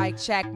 Mic check,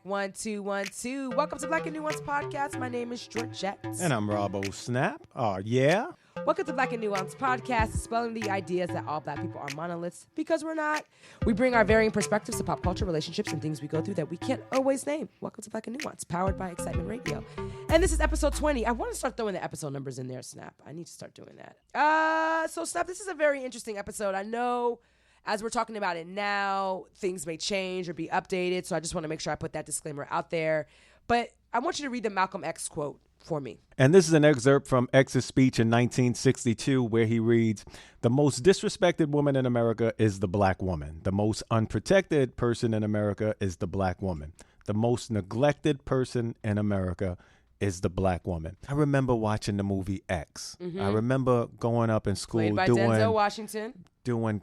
1 2 1 2. Welcome to Black and Nuance Podcast. My name is Georgette. And I'm Snap. Oh, yeah? Welcome to Black and Nuance Podcast, dispelling the ideas that all Black people are monoliths, because we're not. We bring our varying perspectives to pop culture, relationships, and things we go through that we can't always name. Welcome to Black and Nuance, powered by Excitement Radio. And this is episode 20. I want to start throwing the episode numbers in there, Snap. I need to start doing that. So, Snap, this is a very interesting episode. I know as we're talking about it now, things may change or be updated, so I just want to make sure I put that disclaimer out there. But I want you to read the Malcolm X quote for me. And this is an excerpt from X's speech in 1962 where he reads, "The most disrespected woman in America is the black woman. The most unprotected person in America is the black woman. The most neglected person in America is the black woman." I remember watching the movie X. I remember going up in school Played by Denzel Washington. doing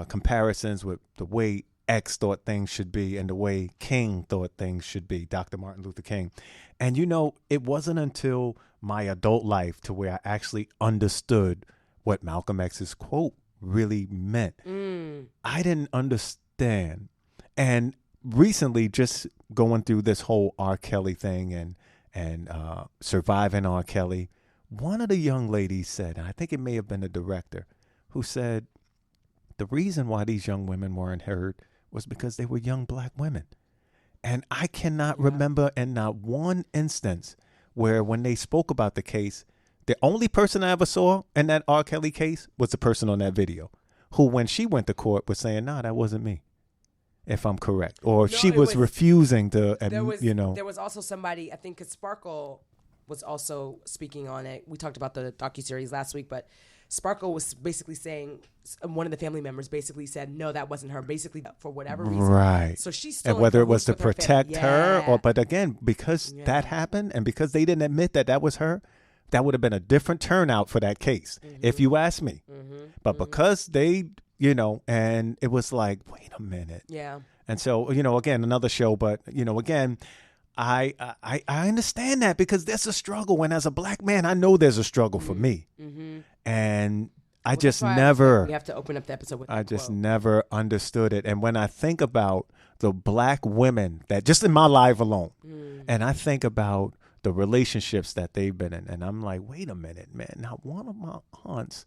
comparisons with the way X thought things should be and the way King thought things should be, Dr. Martin Luther King. And, you know, it wasn't until my adult life to where I actually understood what Malcolm X's quote really meant. I didn't understand. And recently, just going through this whole R. Kelly thing and surviving R. Kelly, one of the young ladies said, and I think it may have been the director, who said, the reason why these young women weren't heard was because they were young black women. And I cannot remember in not one instance where when they spoke about the case, the only person I ever saw in that R. Kelly case was the person on that video who, when she went to court, was saying, no, that wasn't me, if I'm correct. Or she was refusing to, There was also somebody, I think, because Sparkle was also speaking on it. We talked about the docuseries last week, but Sparkle was basically saying, one of the family members basically said, no, that wasn't her, basically for whatever reason. Right. So she's still, and whether it was to protect her or, but again, because that happened and because they didn't admit that that was her, that would have been a different turnout for that case, if you ask me. But because they, you know, and it was like, wait a minute. Yeah. And so, you know, again, another show, but, you know, again, I understand that because there's a struggle. And as a black man, I know there's a struggle for me. And I just never. We have to open up the episode with I just never understood it. And when I think about the black women that just in my life alone, and I think about the relationships that they've been in, and I'm like, wait a minute, man. Now, one of my aunts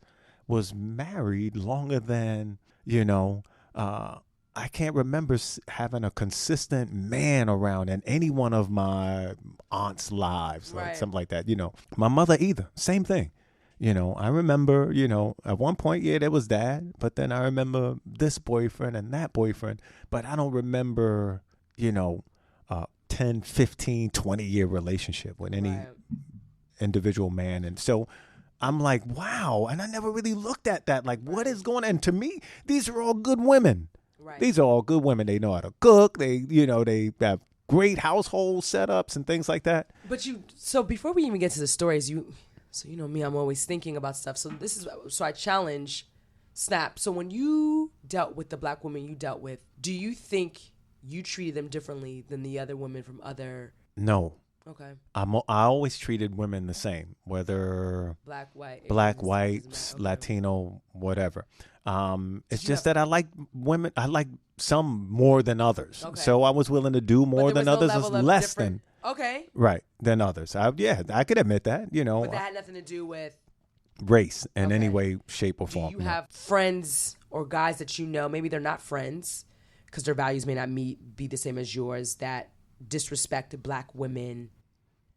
was married longer than, you know, I can't remember having a consistent man around in any one of my aunt's lives, or something like that. You know, my mother either. Same thing. You know, I remember, you know, at one point, there was dad, but then I remember this boyfriend and that boyfriend, but I don't remember, you know, 10, 15, 20-year relationship with any individual man. And so I'm like, wow. And I never really looked at that. Like, what is going on? And to me, these are all good women. Right. These are all good women. They know how to cook. They, you know, they have great household setups and things like that. But so before we even get to the stories, so you know me, I'm always thinking about stuff. So I challenge Snap. So when you dealt with the black women you dealt with, do you think you treated them differently than the other women from other? No. Okay. I always treated women the same, whether black, white, Latino, whatever. It's just that I like women. I like some more than others. Okay. So I was willing to do more than others, less than. Okay. Right. Than others. I could admit that, you know. But that had nothing to do with race in any way, shape, or form. Do you have friends or guys that you know, maybe they're not friends because their values may not be the same as yours, that disrespected black women?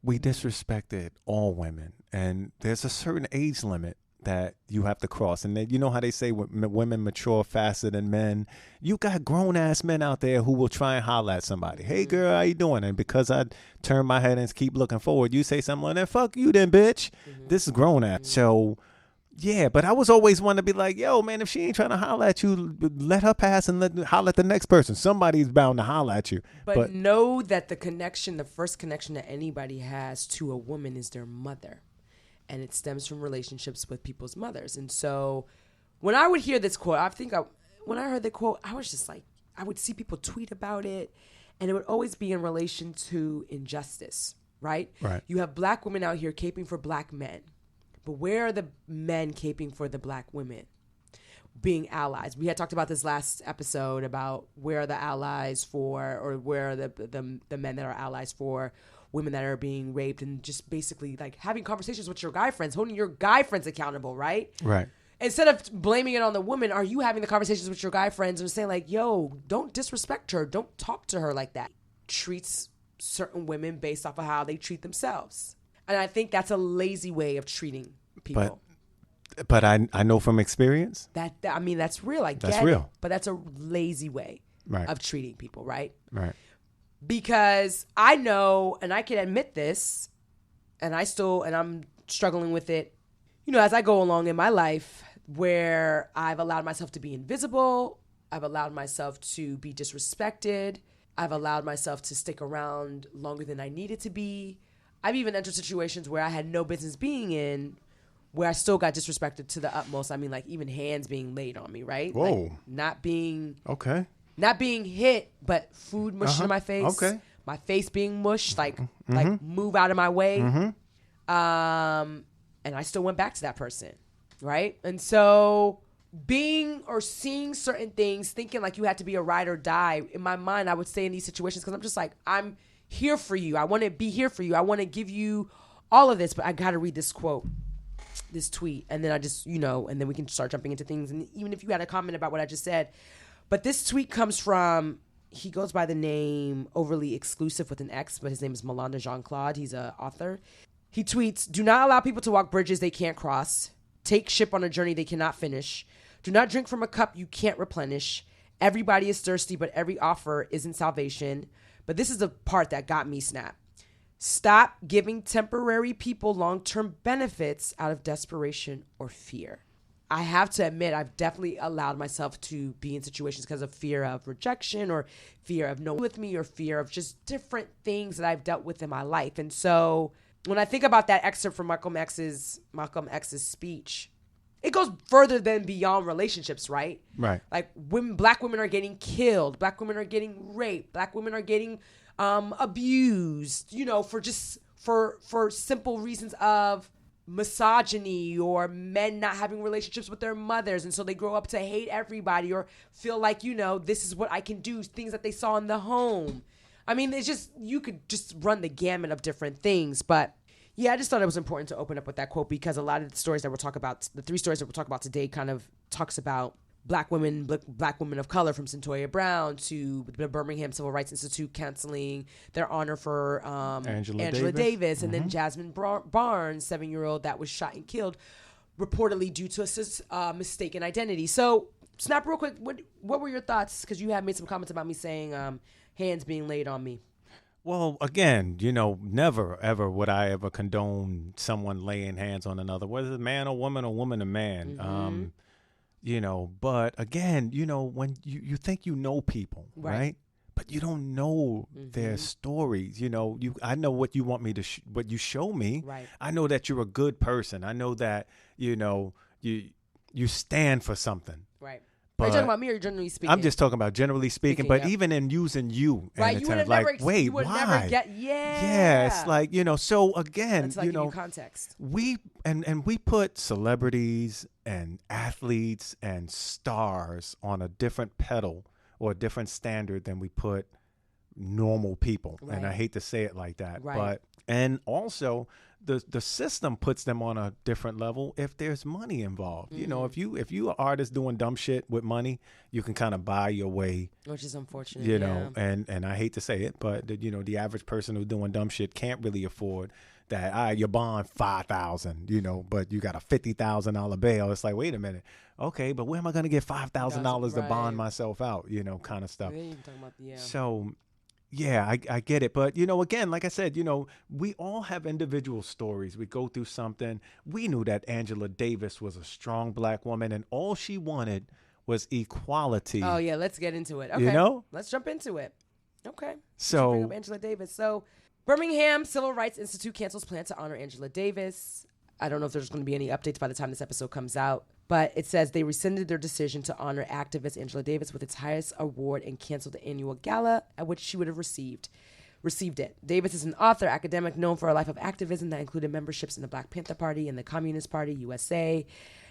We disrespected all women. And there's a certain age limit that you have to cross. And then, you know how they say women mature faster than men? You got grown-ass men out there who will try and holler at somebody. Hey, girl, how you doing? And because I turn my head and keep looking forward, you say something like that, fuck you then, bitch. This is grown-ass. So, yeah, but I was always one to be like, yo, man, if she ain't trying to holler at you, let her pass and holler at the next person. Somebody's bound to holler at you. But know that the first connection that anybody has to a woman is their mother. And it stems from relationships with people's mothers. And so when I would hear this quote, when I heard the quote, I was just like, I would see people tweet about it, and it would always be in relation to injustice, right? Right. You have black women out here caping for black men, but where are the men caping for the black women? being allies. We had talked about this last episode about where are the allies for, or where are the men that are allies for women that are being raped, and just basically like having conversations with your guy friends, holding your guy friends accountable, right? Right. Instead of blaming it on the woman, are you having the conversations with your guy friends and saying like, yo, don't disrespect her. Don't talk to her like that. Treats certain women based off of how they treat themselves. And I think that's a lazy way of treating people. But I know from experience. I mean, that's real. I get That's real. it. But that's a lazy way Right. of treating people, right? Right. Because I know, and I can admit this, and I'm struggling with it, you know, as I go along in my life, where I've allowed myself to be invisible, I've allowed myself to be disrespected, I've allowed myself to stick around longer than I needed to be. I've even entered situations where I had no business being in, where I still got disrespected to the utmost. I mean, like even hands being laid on me, right? Whoa. Like not being hit, but food mushed in my face. Okay. My face being mushed, like move out of my way. And I still went back to that person, right? And so being or seeing certain things, thinking like you had to be a ride or die, in my mind, I would say in these situations, because I'm just like, I'm here for you. I want to be here for you. I want to give you all of this, but I got to read this quote, this tweet, and then I just, you know, and then we can start jumping into things. And even if you had a comment about what I just said, but this tweet comes from, he goes by the name Overly Exclusive with an X, but his name is Melanda Jean-Claude. He's an author. He tweets, "Do not allow people to walk bridges they can't cross. Take ship on a journey they cannot finish. Do not drink from a cup you can't replenish. Everybody is thirsty, but every offer isn't salvation." But this is the part that got me, Snap. "Stop giving temporary people long-term benefits out of desperation or fear." I have to admit, I've definitely allowed myself to be in situations because of fear of rejection or fear of no one with me or fear of just different things that I've dealt with in my life. And so when I think about that excerpt from Malcolm X's speech, it goes further than beyond relationships, right? Right. Like black women are getting killed, black women are getting raped, black women are getting abused, you know, for simple reasons of misogyny or men not having relationships with their mothers, and so they grow up to hate everybody or feel like, you know, this is what I can do, things that they saw in the home. I mean, it's just, you could just run the gamut of different things. But yeah, I just thought it was important to open up with that quote, because a lot of the stories that we'll talk about, the 3 stories that we'll talk about today, kind of talks about black women of color, from Cyntoia Brown to the Birmingham Civil Rights Institute canceling their honor for Angela Davis. And then Jazmine Barnes, 7-year-old that was shot and killed reportedly due to a mistaken identity. So Snap, real quick, what were your thoughts? Because you had made some comments about me saying hands being laid on me. Well, again, you know, never, ever would I ever condone someone laying hands on another, whether it's a man or woman a man. You know, but again, you know, when you think you know people, right? But you don't know their stories. You know, I know what you want me to, what you show me. Right. I know that you're a good person. I know that, you know, you stand for something. Right. But are you talking about me or generally speaking? I'm just talking about generally speaking, but even in using you, right? You would like, never, wait, you would why? Never get, yeah, it's like, you know. So again, that's like, you know, context. We put celebrities and athletes and stars on a different pedal or a different standard than we put normal people. Right. And I hate to say it like that, but and also the system puts them on a different level if there's money involved. You know, if you an artist doing dumb shit with money, you can kind of buy your way, which is unfortunate. You know, and I hate to say it, but you know, the average person who's doing dumb shit can't really afford that. Your bond $5,000, you know, but you got a $50,000 bail. It's like, wait a minute, okay, but where am I going to get $5,000 to bond myself out? You know, kind of stuff. So. Yeah, I get it. But, you know, again, like I said, you know, we all have individual stories. We go through something. We knew that Angela Davis was a strong black woman, and all she wanted was equality. Oh, yeah, let's get into it. Okay. You know? Let's jump into it. Okay. So, bring up Angela Davis. So, Birmingham Civil Rights Institute cancels plan to honor Angela Davis. I don't know if there's going to be any updates by the time this episode comes out. But it says they rescinded their decision to honor activist Angela Davis with its highest award and canceled the annual gala at which she would have received it. Davis is an author, academic known for a life of activism that included memberships in the Black Panther Party and the Communist Party, USA,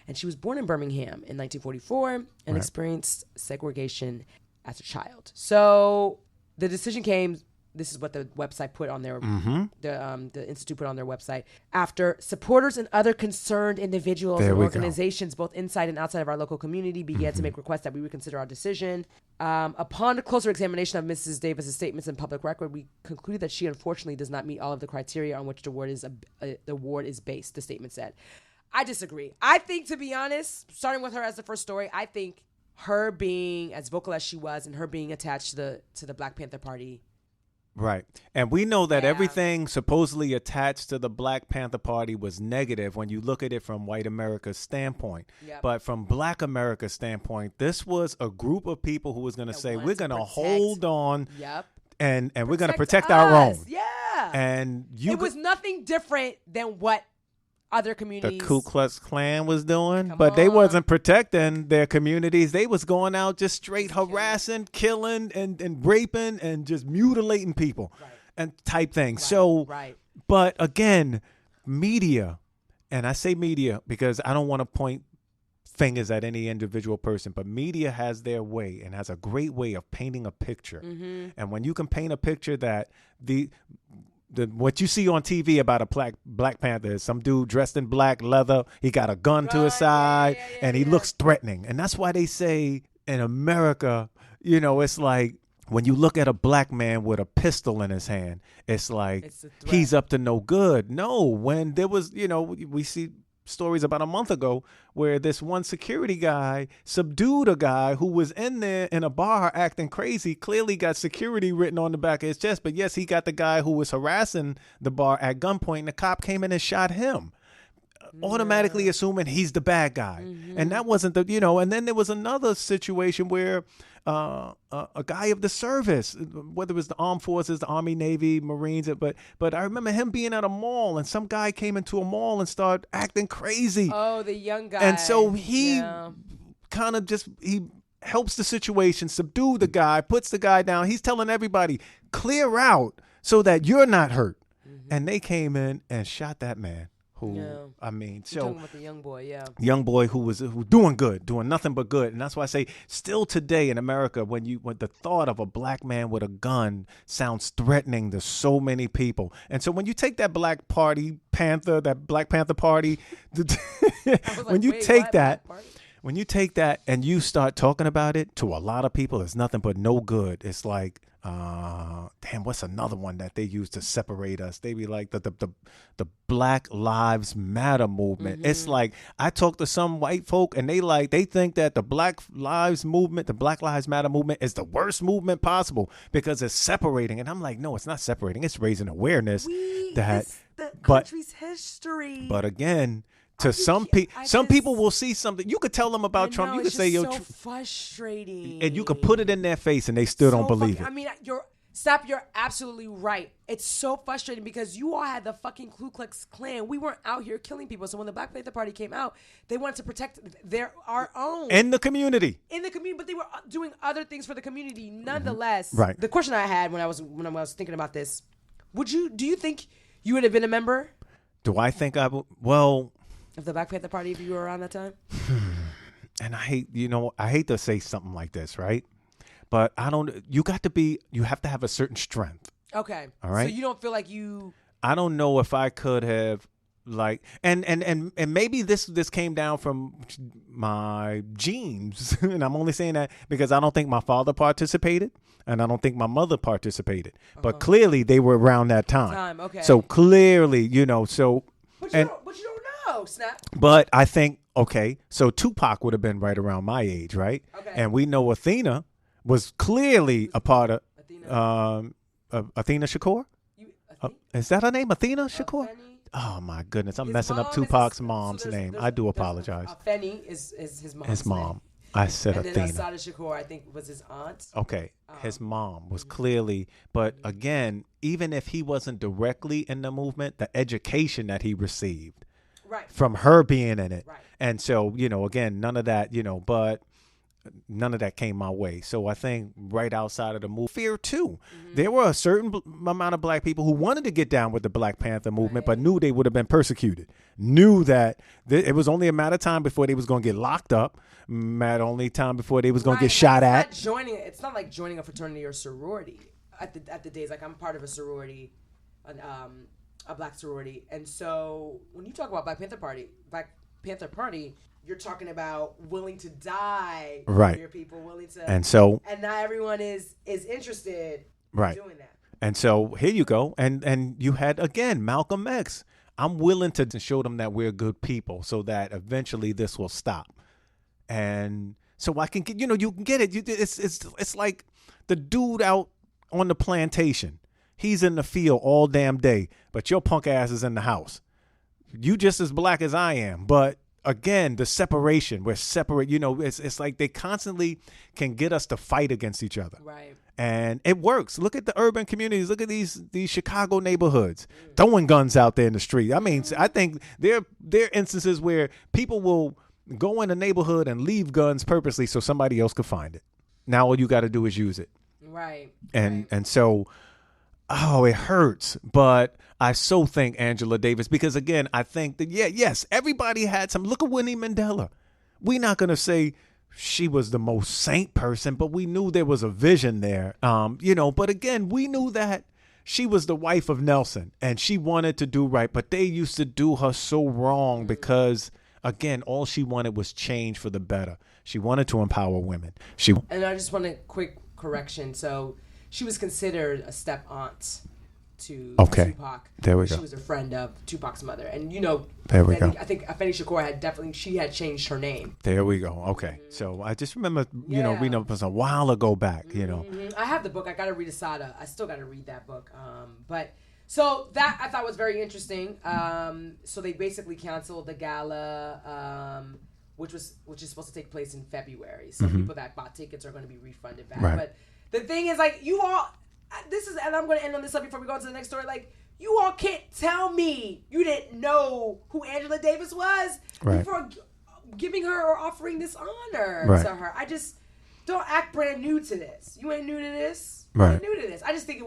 And she was born in Birmingham in 1944 and Right. experienced segregation as a child. So the decision came. This is what the website put on their, the Institute put on their website. After supporters and other concerned individuals and organizations, both inside and outside of our local community, began to make requests that we reconsider our decision. Upon a closer examination of Mrs. Davis's statements in public record, we concluded that she unfortunately does not meet all of the criteria on which the award is based, the statement said. I disagree. I think, to be honest, starting with her as the first story, I think her being as vocal as she was and her being attached to the Black Panther Party. Right. And we know that everything supposedly attached to the Black Panther Party was negative when you look at it from white America's standpoint. Yep. But from Black America's standpoint, this was a group of people who was going to say, we're going to hold on and we're going to protect our own. Yeah. And it was nothing different than what other communities. The Ku Klux Klan was doing, but they wasn't protecting their communities. They was going out just straight harassing, killing, and raping, and just mutilating people and type things. But again, media, and I say media because I don't want to point fingers at any individual person, but media has their way and has a great way of painting a picture. And when you can paint a picture that what you see on TV about a Black Panther is some dude dressed in black leather. He got a gun to his side, and he looks threatening. And that's why they say in America, it's like when you look at a black man with a pistol in his hand, it's like he's up to no good. No, when there was, we see stories about a month ago where this one security guy subdued a guy who was in there in a bar acting crazy, clearly got security written on the back of his chest, but yes, he got the guy who was harassing the bar at gunpoint, and the cop came in and shot him, automatically assuming he's the bad guy. And that wasn't and then there was another situation where a guy of the service, whether it was the armed forces, the Army, Navy, Marines, but I remember him being at a mall, and some guy came into a mall and started acting crazy. Oh, the young guy. And so he kind of he helps the situation, subdue the guy, puts the guy down. He's telling everybody, clear out so that you're not hurt. And they came in and shot that man. You're talking about the young boy, young boy who was doing good, doing nothing but good. And that's why I say still today in America, when the thought of a black man with a gun sounds threatening to so many people. And so when you take that Black Panther Party, when you take that and you start talking about it to a lot of people, it's nothing but no good. It's like, damn, what's another one that they use to separate us? They be like the Black Lives Matter movement. It's like, I talk to some white folk and they think that the Black Lives Matter movement is the worst movement possible because it's separating. And I'm like, no, it's not separating. It's raising awareness it's the country's history. But again, to some people will see something. You could tell them about Trump. You could say, "Yo, so frustrating," and you could put it in their face, and they still don't believe it. I mean, you're absolutely right. It's so frustrating because you all had the fucking Ku Klux Klan. We weren't out here killing people. So when the Black Panther Party came out, they wanted to protect our own in the community. But they were doing other things for the community nonetheless. Right. The question I had when I was thinking about this, do you think you would have been a member? Do I think I would? Well, of the Black Panther Party if you were around that time? And I hate to say something like this, right? But you have to have a certain strength. Okay. All right. So you don't feel like you. I don't know if I could have and maybe this came down from my genes. And I'm only saying that because I don't think my father participated and I don't think my mother participated. But clearly they were around that time. Okay. So clearly, But you don't know, Snap. But I think, so Tupac would have been right around my age, right? Okay. And we know Athena was clearly a part of Athena Shakur. Is that her name, Athena Shakur? Oh my goodness, I'm messing up Tupac's mom's name. I do apologize. Fenny is his mom's his mom. Name. I said and Athena. And then Assata Shakur, I think, was his aunt. Okay, his mom was clearly, but again, even if he wasn't directly in the movement, the education that he received from her being in it. Right. And so, again, none of that, but none of that came my way. So I think right outside of the movie, fear too. There were a certain amount of black people who wanted to get down with the Black Panther movement, but knew they would have been persecuted. Knew that it was only a matter of time before they was going to get locked up. Only time before they was going to get shot at. It's not like joining a fraternity or sorority at the days. Like I'm part of a sorority, a black sorority, and so when you talk about Black Panther Party, you're talking about willing to die for your people, willing to, and now everyone is interested in doing that. And so here you go, and you had again Malcolm X. I'm willing to show them that we're good people, so that eventually this will stop. And so I can get, you can get it. It's like the dude out on the plantation. He's in the field all damn day, but your punk ass is in the house. You just as black as I am, but again, the separation. We're separate. It's like they constantly can get us to fight against each other. Right. And it works. Look at the urban communities. Look at these Chicago neighborhoods throwing guns out there in the street. I mean, I think there are instances where people will go in a neighborhood and leave guns purposely so somebody else could find it. Now all you got to do is use it. Right. And so, it hurts. But I so thank Angela Davis because, again, I think that, yes, everybody had some. Look at Winnie Mandela. We're not going to say she was the most saint person, but we knew there was a vision there. But again, we knew that she was the wife of Nelson and she wanted to do right, but they used to do her so wrong because, again, all she wanted was change for the better. She wanted to empower women. And I just want a quick correction. So she was considered a step aunt to Tupac. There we go. She was a friend of Tupac's mother. And, there we go. I think Afeni Shakur had changed her name. There we go. Okay. So I just remember, reading up a while ago back, I have the book. I got to read Asada. I still got to read that book. So that I thought was very interesting. So they basically canceled the gala, which is supposed to take place in February. Some people that bought tickets are going to be refunded back. Right. But the thing is, like, you all, and I'm going to end on this up before we go on to the next story. Like, you all can't tell me you didn't know who Angela Davis was before giving her or offering this honor to her. I just don't act brand new to this. You ain't new to this. You ain't new to this. I just think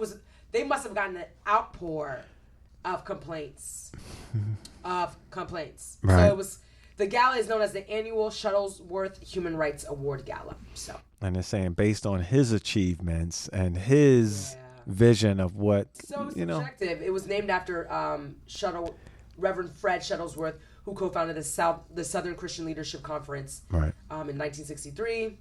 they must have gotten an outpour of complaints. Right. So the gala is known as the annual Shuttlesworth Human Rights Award Gala. So. And they're saying based on his achievements and his vision of what, so it's subjective. It was named after Reverend Fred Shuttlesworth, who co-founded the Southern Christian Leadership Conference in 1963.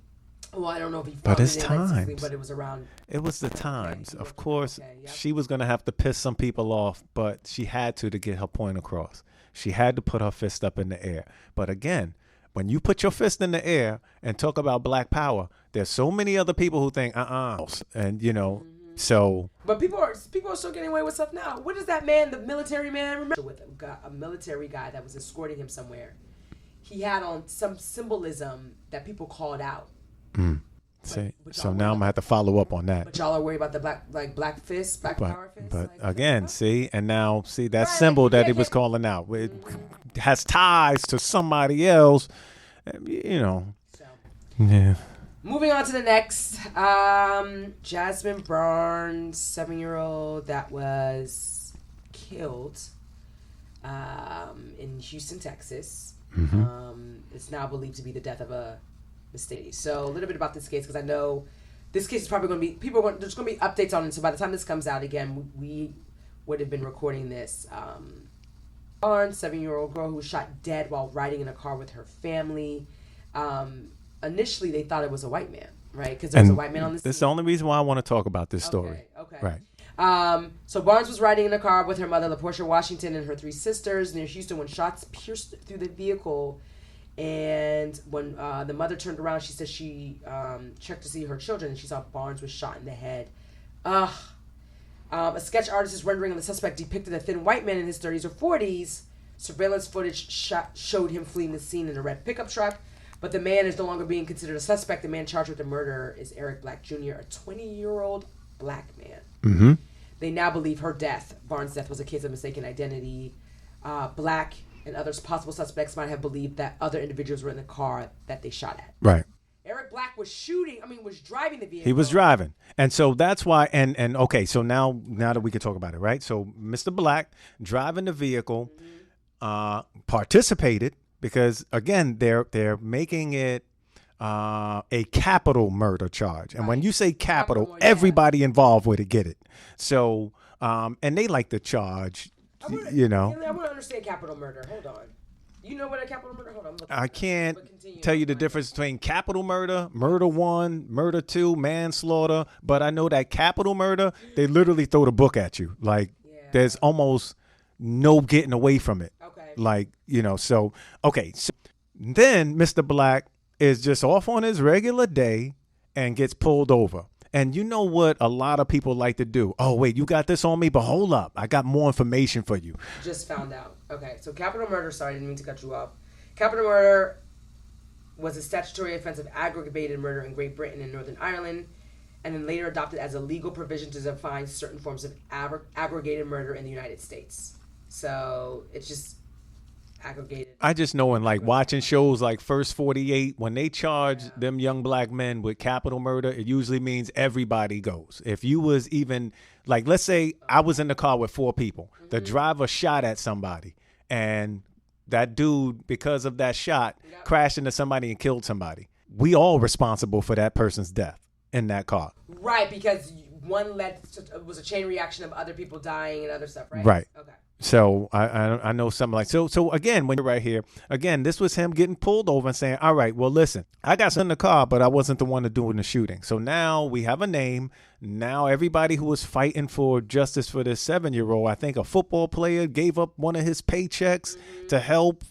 Well, I don't know if he founded it in 1963, but it was around. It was the times. Of course, she was going to have to piss some people off, but she had to get her point across. She had to put her fist up in the air. But again, when you put your fist in the air and talk about black power, there's so many other people who think, and so. But people are still getting away with stuff now. What is that man, the military man? Remember, with a military guy that was escorting him somewhere, he had on some symbolism that people called out. See, so now I'm gonna have to follow up on that. But y'all are worried about the black fist, black power fist. But again, that symbol that he was calling out, it has ties to somebody else, So. Yeah. Moving on to the next, Jazmine Barnes, 7-year-old that was killed in Houston, Texas. It's now believed to be the death of a mistake. So a little bit about this case, because I know this case is probably going to be, there's going to be updates on it. So by the time this comes out again, we would have been recording this. Barnes, 7-year-old girl who was shot dead while riding in a car with her family. Initially, they thought it was a white man, right? Because there was a white man on the scene. This is the only reason why I want to talk about this story. Okay. Right. So Barnes was riding in a car with her mother, LaPortia Washington, and her 3 sisters near Houston when shots pierced through the vehicle. And when the mother turned around, she said she checked to see her children, and she saw Barnes was shot in the head. A sketch artist's rendering of the suspect depicted a thin white man in his 30s or 40s. Surveillance footage showed him fleeing the scene in a red pickup truck. But the man is no longer being considered a suspect. The man charged with the murder is Eric Black Jr., a 20-year-old black man. They now believe Barnes' death, was a case of mistaken identity. Black and other possible suspects might have believed that other individuals were in the car that they shot at. Right. Eric Black was driving the vehicle. He was driving. And so that's why, and okay, so now that we can talk about it, right? So Mr. Black driving the vehicle, participated because, again, they're making it a capital murder charge. And when you say capital, everybody involved with it get it. So, and they like to charge, I want to understand capital murder. Hold on. You know what a capital murder? Hold on. I can't tell you the difference between capital murder, murder 1, murder 2, manslaughter. But I know that capital murder, they literally throw the book at you. Like, there's almost no getting away from it. Okay. Like, so, okay. So then Mr. Black is just off on his regular day and gets pulled over. And you know what a lot of people like to do? Oh, wait, you got this on me? But hold up. I got more information for you. Just found out. Okay, so capital murder, sorry, I didn't mean to cut you off. Capital murder was a statutory offense of aggravated murder in Great Britain and Northern Ireland, and then later adopted as a legal provision to define certain forms of aggregated murder in the United States. So it's just aggregated. I just know in like watching shows like First 48, when they charge them young black men with capital murder, it usually means everybody goes. If you was even like, let's say I was in the car with 4 people, the driver shot at somebody, and that dude, because of that shot, crashed into somebody and killed somebody. We all responsible for that person's death in that car. Right, because one was a chain reaction of other people dying and other stuff, right? Right. Okay. So I know something like so again, when you're right here, again, this was him getting pulled over and saying, all right, well, listen, I got in the car, but I wasn't the one to doing the shooting. So now we have a name. Now everybody who was fighting for justice for this 7-year-old, I think a football player gave up one of his paychecks to help,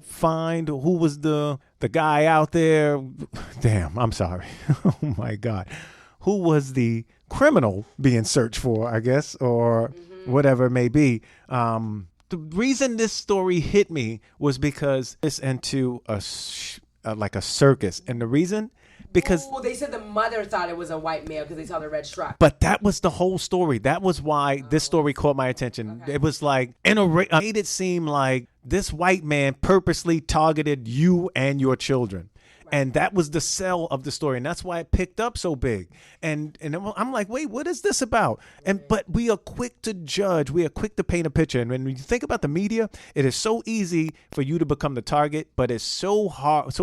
find who was the guy out there. Damn, I'm sorry. Oh my God. Who was the criminal being searched for, I guess, or whatever it may be. The reason this story hit me was because it's into a circus. And the reason, because they said the mother thought it was a white male because they saw the red truck. But that was the whole story. That was why this story caught my attention. Okay. It was like, made it seem like this white man purposely targeted you and your children. And that was the sell of the story. And that's why it picked up so big. And I'm like, wait, what is this about? But we are quick to judge. We are quick to paint a picture. And when you think about the media, it is so easy for you to become the target, but it's so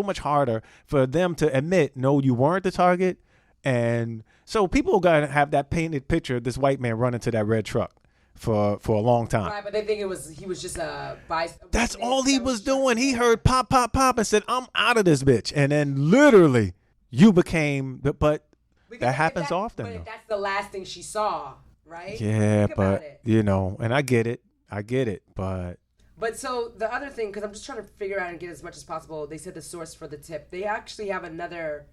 much harder for them to admit, no, you weren't the target. And so people got to have that painted picture of this white man running to that red truck for a long time. Right, but they think he was just a bystander. That's all he was doing. He heard pop, pop, pop and said, I'm out of this bitch. And then literally you became but that happens often. But that's the last thing she saw, right? Yeah, but and I get it, but so the other thing, because I'm just trying to figure out and get as much as possible, they said the source for the tip. They actually have another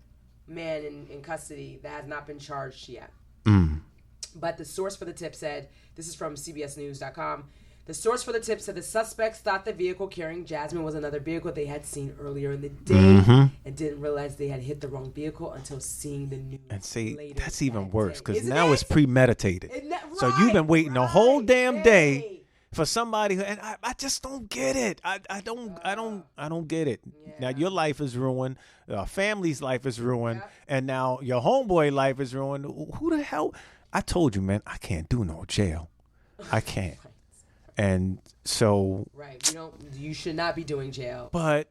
man in custody that has not been charged yet. But the source for the tip said, this is from CBSNews.com. The source for the tip said the suspects thought the vehicle carrying Jazmine was another vehicle they had seen earlier in the day and didn't realize they had hit the wrong vehicle until seeing the news. And see, that's even worse because now it's premeditated. So you've been waiting a whole damn day for somebody, and I just don't get it. I don't get it. Yeah. Now your life is ruined, family's life is ruined, and now your homeboy life is ruined. Who the hell? I told you, man, I can't do no jail. I can't. And so you should not be doing jail. But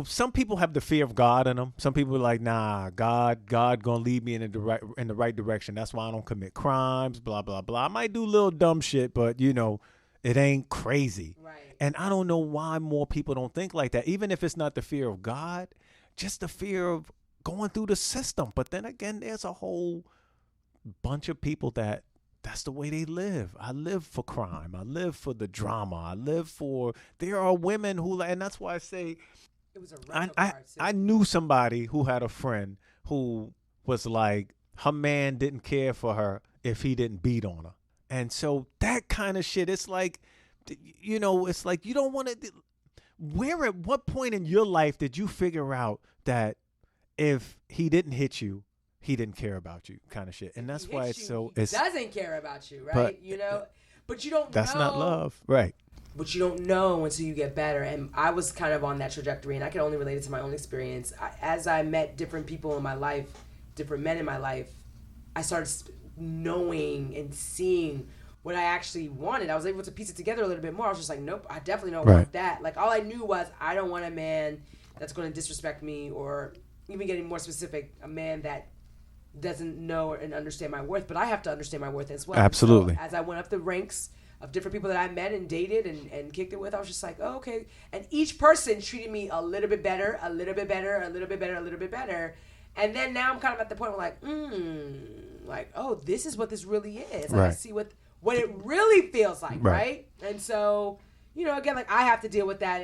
some people have the fear of God in them. Some people are like, nah, God gonna lead me in the right direction. That's why I don't commit crimes, blah blah blah. I might do little dumb shit, but it ain't crazy. Right. And I don't know why more people don't think like that. Even if it's not the fear of God, just the fear of going through the system. But then again, there's a whole bunch of people that's the way they live. I live for crime. I live for the drama. There are women who, and that's why I say, it was a I knew somebody who had a friend who was like, her man didn't care for her if he didn't beat on her. And so that kind of shit, it's like, it's like you don't want to, at what point in your life did you figure out that if he didn't hit you, he didn't care about you, kind of shit. And that's why it's so. He doesn't care about you, right? But you don't. That's not love, right? but you don't know until you get better. And I was kind of on that trajectory, and I can only relate it to my own experience. As I met different people in my life, different men in my life, I started knowing and seeing what I actually wanted. I was able to piece it together a little bit more. I was just like, nope, I definitely don't want that. Like, all I knew was I don't want a man that's going to disrespect me, or even getting more specific, a man that doesn't know and understand my worth. But I have to understand my worth as well. Absolutely. So as I went up the ranks of different people that I met and dated and kicked it with, I was just like, oh, okay. And each person treated me a little bit better, a little bit better, a little bit better, a little bit better. And then now I'm kind of at the point where like, oh, this is what this really is. Like, I see what it really feels like, right? And so, again, like, I have to deal with that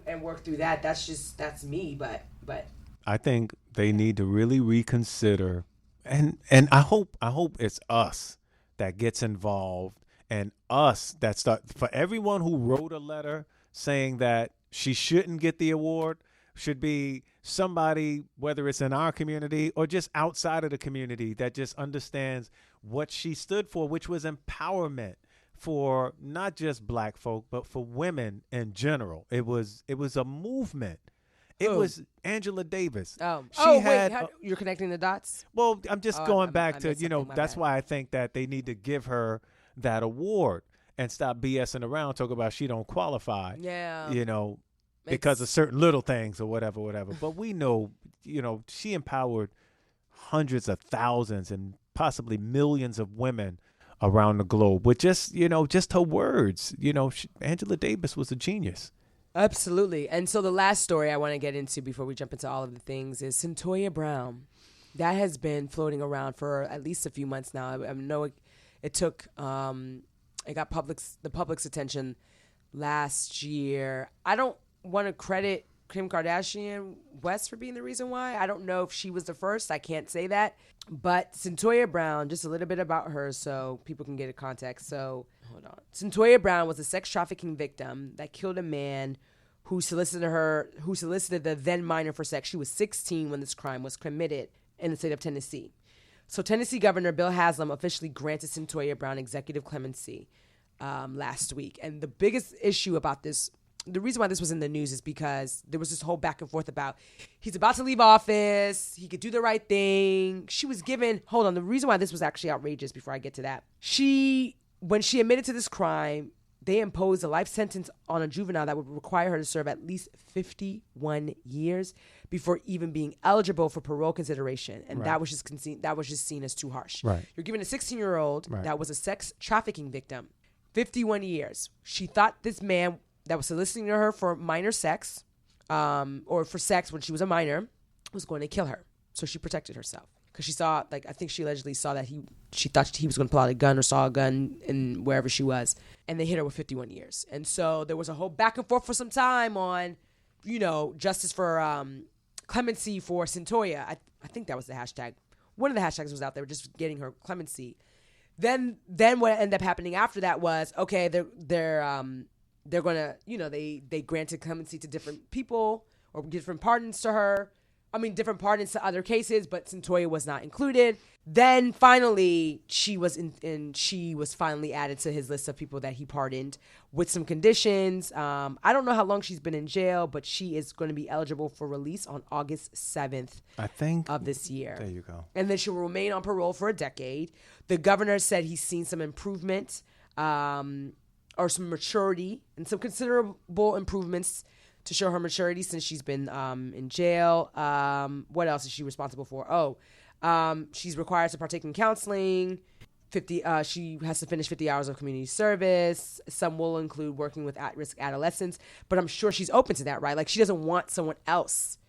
and work through that. That's me, but I think they need to really reconsider, and I hope it's us that gets involved, and us that start, for everyone who wrote a letter saying that she shouldn't get the award, should be somebody, whether it's in our community or just outside of the community, that just understands what she stood for, which was empowerment for not just black folk, but for women in general. It was a movement. It was Angela Davis. Wait, you're connecting the dots? Well, I'm just going back to, that's why I think that they need to give her that award and stop BSing around, talk about she don't qualify. Yeah. Because of certain little things or whatever. But we know, she empowered hundreds of thousands and possibly millions of women around the globe with just her words. Angela Davis was a genius. Absolutely. And so the last story I want to get into before we jump into all of the things is Cyntoia Brown. That has been floating around for at least a few months now. I know it took, it got the public's attention last year. I don't want to credit Kim Kardashian West for being the reason why. I don't know if she was the first. I can't say that. But Cyntoia Brown, just a little bit about her so people can get a context. So, hold on. Cyntoia Brown was a sex trafficking victim that killed a man who solicited the then minor for sex. She was 16 when this crime was committed in the state of Tennessee. So Tennessee Governor Bill Haslam officially granted Cyntoia Brown executive clemency last week. And the biggest issue about this, the reason why this was in the news, is because there was this whole back and forth about he's about to leave office, he could do the right thing. She was given, the reason why this was actually outrageous before I get to that, when she admitted to this crime, they imposed a life sentence on a juvenile that would require her to serve at least 51 years before even being eligible for parole consideration. And that was just seen as too harsh. Right. You're giving a 16-year-old that was a sex trafficking victim 51 years. She thought this man that was soliciting her for minor sex, or for sex when she was a minor, was going to kill her. So she protected herself. Because she saw, I think she allegedly saw that she thought he was going to pull out a gun, or saw a gun in wherever she was. And they hit her with 51 years. And so there was a whole back and forth for some time on, justice for clemency for Cyntoia. I think that was the hashtag. One of the hashtags was out there, just getting her clemency. Then what ended up happening after that was, okay, they're going to, they granted clemency to different people, or different pardons to her. Different pardons to other cases, but Cyntoia was not included. Then finally, she was finally added to his list of people that he pardoned with some conditions. I don't know how long she's been in jail, but she is going to be eligible for release on August 7th, I think, of this year. There you go. And then she will remain on parole for a decade. The governor said he's seen some improvement, or some maturity, and some considerable improvements to show her maturity since she's been in jail. What else is she responsible for? She's required to partake in counseling. She has to finish 50 hours of community service. Some will include working with at-risk adolescents, but I'm sure she's open to that, right? Like, she doesn't want someone else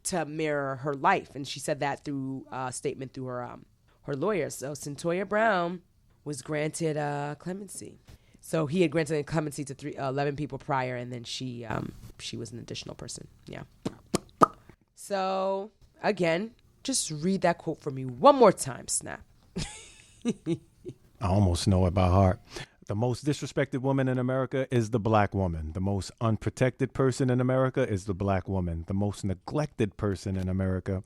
to mirror her life, and she said that through a statement through her lawyers. So Cyntoia Brown was granted clemency. So he had granted clemency to 11 people prior, and then she was an additional person. Yeah. So, again, just read that quote for me one more time, Snap. I almost know it by heart. The most disrespected woman in America is the black woman. The most unprotected person in America is the black woman. The most neglected person in America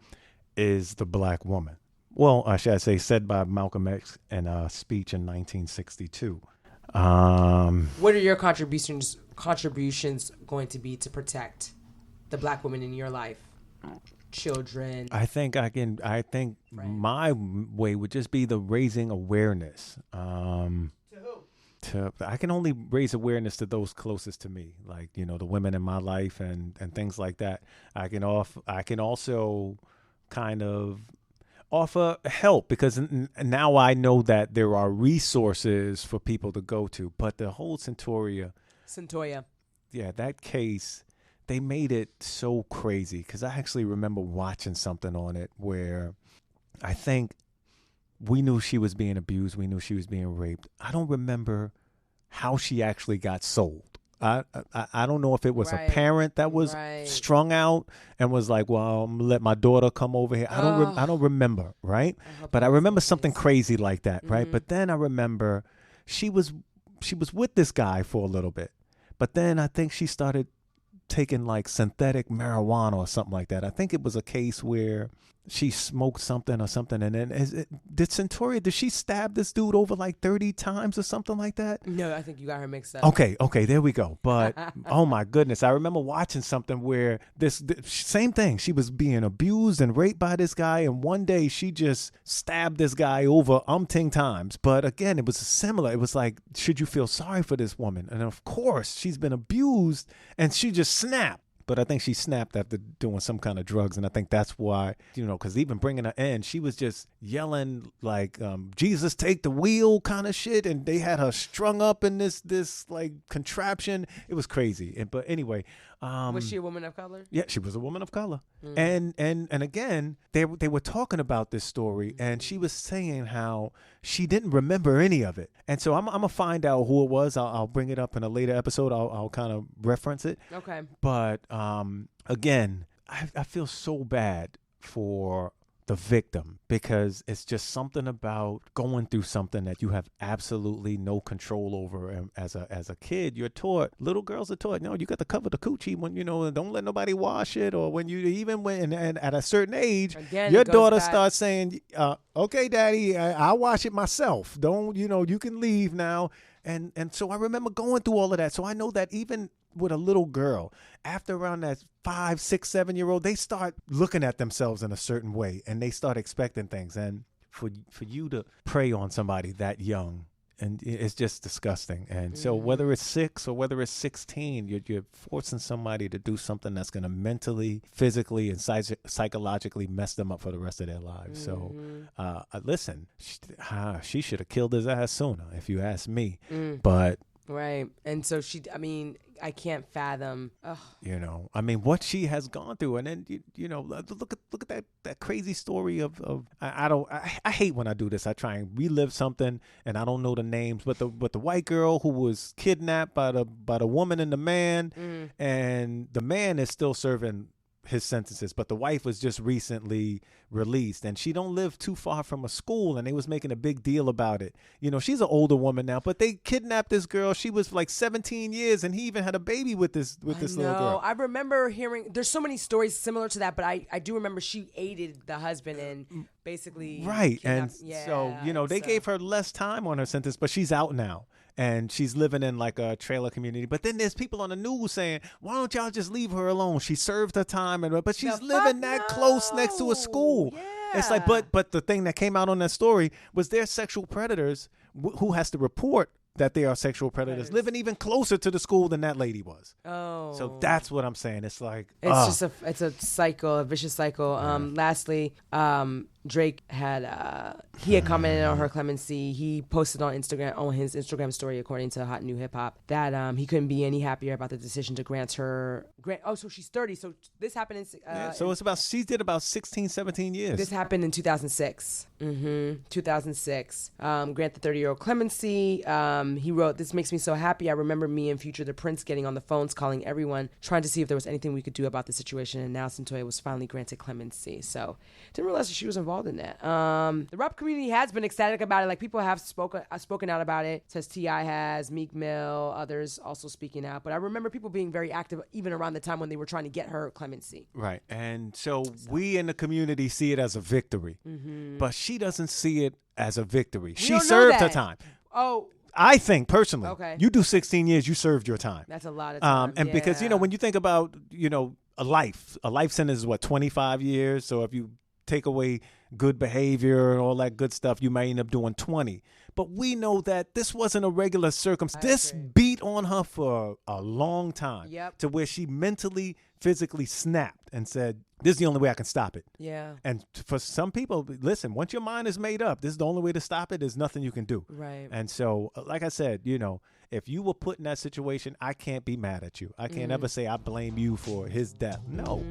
is the black woman. Well, I should say, said by Malcolm X in a speech in 1962. What are your contributions contributions going to be to protect the Black women in your life? Children. I think my way would just be the raising awareness. To who? I can only raise awareness to those closest to me, like, you know, the women in my life and things like that. I can also kind of offer help, because now I know that there are resources for people to go to. But the whole Cyntoia, yeah, that case, they made it so crazy, because I actually remember watching something on it where I think we knew she was being abused. We knew she was being raped. I don't remember how she actually got sold. I don't know if it was a parent that was strung out and was like, well, I'm gonna let my daughter come over here. I don't remember, right? But I remember something crazy like that, right? But then I remember she was with this guy for a little bit. But then I think she started taking like synthetic marijuana or something like that. I think it was a case where she smoked something or something. And then did she stab this dude over like 30 times or something like that? No, I think you got her mixed up. Okay, there we go. But oh my goodness, I remember watching something where this same thing. She was being abused and raped by this guy, and one day she just stabbed this guy over umpteen times. But again, it was similar. It was like, should you feel sorry for this woman? And of course, she's been abused, and she just snapped. But I think she snapped after doing some kind of drugs. And I think that's why, you know, because even bringing her in, she was just yelling like, Jesus, take the wheel kind of shit. And they had her strung up in this like contraption. It was crazy. But anyway. Was she a woman of color? Yeah, she was a woman of color. And again, they were talking about this story, and she was saying how she didn't remember any of it. And so I'm going to find out who it was. I'll bring it up in a later episode. I'll kind of reference it. Okay. But again, I feel so bad for the victim, because it's just something about going through something that you have absolutely no control over. And as a kid, you're taught, little girls are taught, no, you got to cover the coochie when, you know, don't let nobody wash it. Or when and at a certain age, again, your daughter starts saying, okay, daddy, I'll wash it myself. Don't, you know, you can leave now. And so I remember going through all of that. So I know that even with a little girl, after around that 5, 6, 7-year-old, they start looking at themselves in a certain way, and they start expecting things. And for you to prey on somebody that young, and it's just disgusting. And so whether it's 6 or whether it's 16, you're forcing somebody to do something that's going to mentally, physically, and psychologically mess them up for the rest of their lives. So listen, she should have killed his ass sooner, if you ask me. But right. And so I can't fathom. Ugh. You know, I mean, what she has gone through, and then you know, look at that crazy story of I hate when I do this. I try and relive something, and I don't know the names, but the white girl who was kidnapped by the woman and the man, and the man is still serving his sentences, but the wife was just recently released, and she don't live too far from a school, and they was making a big deal about it. You know, she's an older woman now, but they kidnapped this girl. She was like 17 years, and he even had a baby with this little girl. I remember hearing, there's so many stories similar to that, but I do remember she aided the husband and basically and so, you know, they gave her less time on her sentence, but she's out now. And she's living in like a trailer community. But then there's people on the news saying, why don't y'all just leave her alone? She served her time, but she's living that close next to a school. Yeah. It's like, but the thing that came out on that story was there's sexual predators who has to report that they are sexual predators living even closer to the school than that lady was. Oh. So that's what I'm saying. It's like, it's just it's a cycle, a vicious cycle. Lastly, Drake had commented on her clemency. He posted on his Instagram story, according to Hot New Hip Hop, that he couldn't be any happier about the decision to grant her. So she's 30. So this happened in. So she did about 16, 17 years. This happened in 2006. 2006. Grant the 30-year-old clemency. He wrote, "This makes me so happy. I remember me and Future the Prince getting on the phones, calling everyone, trying to see if there was anything we could do about the situation. And now Cyntoia was finally granted clemency." So didn't realize that she was involved in that. The rap community has been ecstatic about it. Like, people have spoken out about it. Says T.I. has, Meek Mill, others also speaking out. But I remember people being very active even around the time when they were trying to get her clemency. Right. And so we in the community see it as a victory. But she doesn't see it as a victory. She served her time. Oh, I think personally, Okay. you do 16 years, you served your time. That's a lot of time. And because, when you think about, a life sentence is what, 25 years. So if you take away good behavior and all that good stuff, you might end up doing 20. But we know that this wasn't a regular circumstance. This beat on her for a long time to where she mentally, physically snapped and said, this is the only way I can stop it. Yeah. And for some people, listen, once your mind is made up, this is the only way to stop it. There's nothing you can do. Right. And so, like I said, if you were put in that situation, I can't be mad at you. I can't ever say I blame you for his death. No,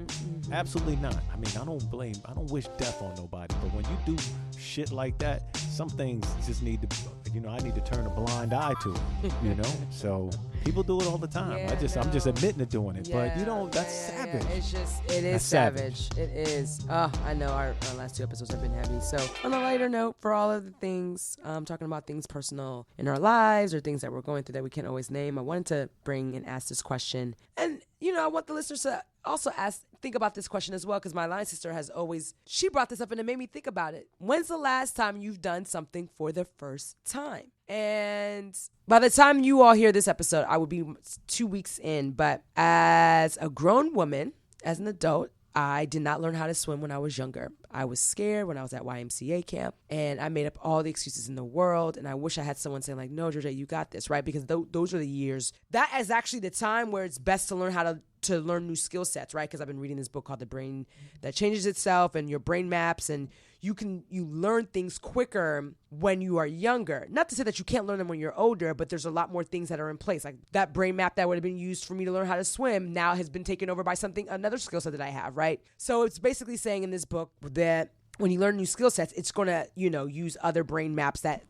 absolutely not. I mean, I don't wish death on nobody. But when you do shit like that, some things just need to, I need to turn a blind eye to it, So people do it all the time. Yeah, I'm just admitting to doing it. Yeah, but, that's savage. It is savage. It is. I know our last 2 episodes have been heavy. So on a lighter note, for all of the things, talking about things personal in our lives or things that we're going through that we can't always name, I wanted to bring and ask this question. And, I want the listeners to also think about this question as well, because my line sister she brought this up and it made me think about it. When's the last time you've done something for the first time? And by the time you all hear this episode, I would be 2 weeks in. But as a grown woman, as an adult, I did not learn how to swim when I was younger. I was scared when I was at YMCA camp, and I made up all the excuses in the world. And I wish I had someone saying like, no, Georgette, you got this, right? Because those are the years. That is actually the time where it's best to learn how to learn new skill sets, right? Because I've been reading this book called The Brain That Changes Itself and your brain maps, and you learn things quicker when you are younger. Not to say that you can't learn them when you're older, but there's a lot more things that are in place. Like that brain map that would have been used for me to learn how to swim now has been taken over by another skill set that I have, right? So it's basically saying in this book that when you learn new skill sets, it's going to, use other brain maps that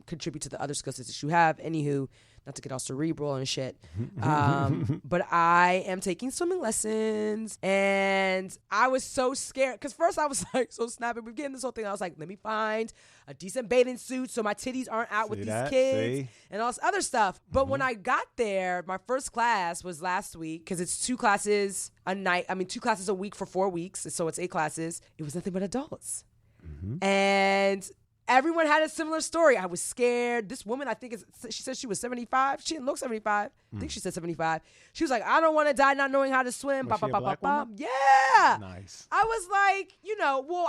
contribute to the other skill sets that you have. Anywho, not to get all cerebral and shit. But I am taking swimming lessons, and I was so scared because first I was like so snappy. We're getting this whole thing. I was like, let me find a decent bathing suit so my titties aren't out with these kids and all this other stuff. But when I got there, my first class was last week because it's 2 classes a night. 2 classes a week for 4 weeks. So it's 8 classes. It was nothing but adults. And everyone had a similar story. I was scared. This woman, she said she was 75. She didn't look 75. I think she said 75. She was like, I don't want to die not knowing how to swim. Was she a black woman? Yeah. Nice. I was like,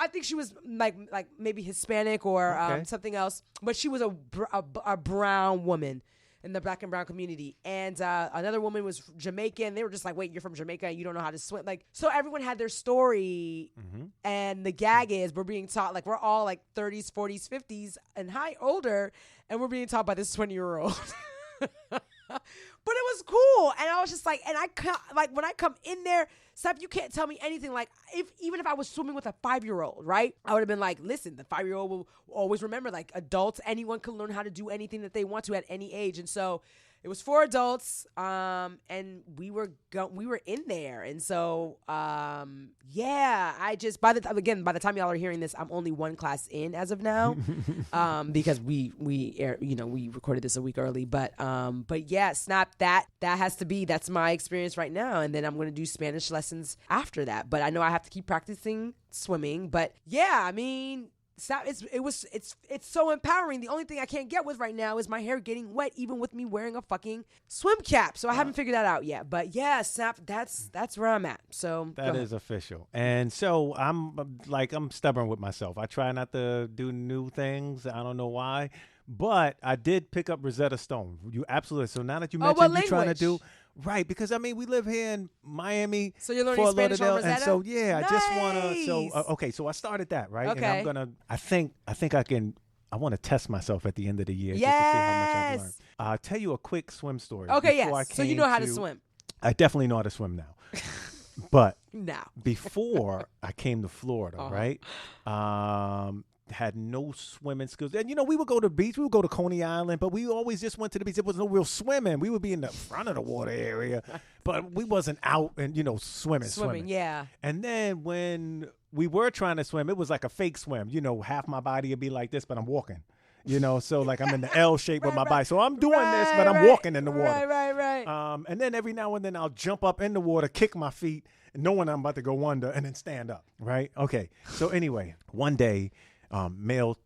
I think she was like maybe Hispanic or something else. But she was a brown woman in the black and brown community. And another woman was Jamaican. They were just like, wait, you're from Jamaica and you don't know how to swim. Like, so everyone had their story. And the gag is we're being taught, like, we're all like 30s, 40s, 50s and older. And we're being taught by this 20-year-old. But it was cool. And I was just like, and when I come in there, Snap, you can't tell me anything. Like, even if I was swimming with a 5-year-old, right? I would have been like, listen, the 5-year-old will always remember, like, adults, anyone can learn how to do anything that they want to at any age. And so it was for adults, and we were in there. And so, I just, by the time y'all are hearing this, I'm only 1 class in as of now, because we recorded this a week early, but yeah, Snap, that's my experience right now. And then I'm going to do Spanish lessons after that, but I know I have to keep practicing swimming, but yeah, it's so empowering. The only thing I can't get with right now is my hair getting wet, even with me wearing a fucking swim cap. So I haven't figured that out yet. But yeah, Snap, that's where I'm at. So that is official. And so I'm stubborn with myself. I try not to do new things. I don't know why, but I did pick up Rosetta Stone. You absolutely. So now that you mentioned you're trying to do. Right, because we live here in Miami. So you're learning Spanish on Rosetta? And so nice. I just want to. So I started that, right? Okay. And I'm gonna. I think I can. I want to test myself at the end of the year just to see how much I've learned. I'll tell you a quick swim story. Okay, yes. So you know how to swim. I definitely know how to swim now. But now, before I came to Florida, right? Had no swimming skills. And, we would go to the beach. We would go to Coney Island, but we always just went to the beach. There was no real swimming. We would be in the front of the water area, but we wasn't out and, swimming. Yeah. And then when we were trying to swim, it was like a fake swim. Half my body would be like this, but I'm walking. So like I'm in the L shape with my body. So I'm doing this, but I'm walking in the water. Right. And then every now and then I'll jump up in the water, kick my feet, knowing I'm about to go under, and then stand up, right? Okay. So anyway, one day, male